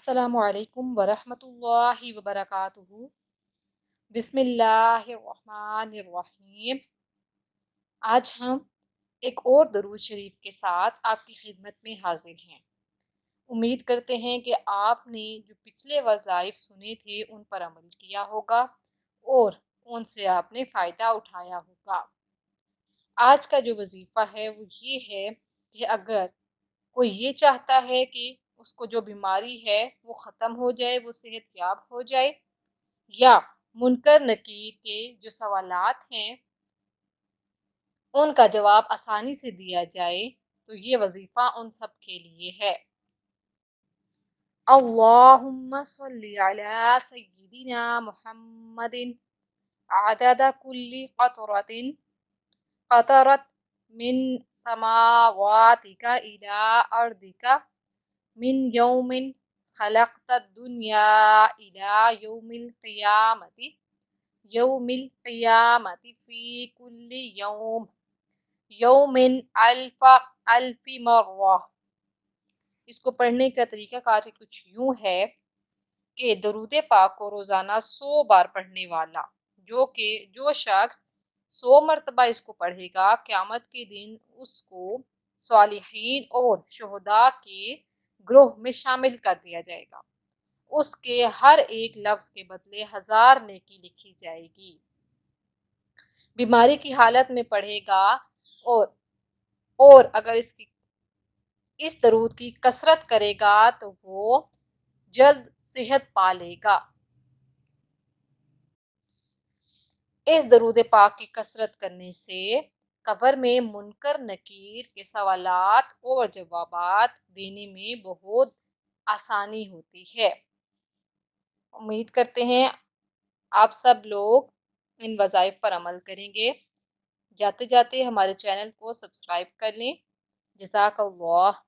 अस्सलामु अलैकुम वरहमतुल्लाहि वबरकातुहू। बिस्मिल्लाहिर्रहमानिर्रहीम। आज हम एक और दरूद शरीफ के साथ आपकी खिदमत में हाजिर हैं। उम्मीद करते हैं कि आपने जो पिछले वज़ाइफ सुने थे उन पर अमल किया होगा और उनसे आपने फ़ायदा उठाया होगा। आज का जो वजीफ़ा है वो ये है कि अगर कोई ये चाहता है कि उसको जो बीमारी है वो ख़त्म हो जाए, वो सेहतयाब हो जाए, या मुनकर नकीर के जो सवालात हैं उनका जवाब आसानी से दिया जाए, तो ये वजीफा उन सब के लिए है। अल्लाहुम्मा सल्ली अला सय्यिदिना मुहम्मदिन अदद कुल्ली क़तरतिन क़तरत मिन समावातिका इला अर्दिका मिन यौमिन खलक़तद दुनिया इला यौमिल क़ियामति फ़ी कुल्ली यौमिन अल्फ़ी मर्रा। इसको पढ़ने का तरीका कार कुछ यूं है कि दरूद पाक को रोजाना 100 बार पढ़ने वाला, जो शख्स 100 मरतबा इसको पढ़ेगा, क़यामत के दिन उसको स्वालिहीन और शुहदा के ग्रोह में शामिल कर दिया जाएगा। उसके हर एक लफ्ज के बदले 1000 नेकी लिखी जाएगी। बीमारी की हालत में पढ़ेगा और अगर इस दरूद की कसरत करेगा तो वो जल्द सेहत पा लेगा। इस दरूद पाक की कसरत करने से कब्र में मुनकर नकीर के सवालात और जवाबात देने में बहुत आसानी होती है। उम्मीद करते हैं आप सब लोग इन वज़ाइफ पर अमल करेंगे। जाते जाते हमारे चैनल को सब्सक्राइब कर लें। जज़ाकल्लाह।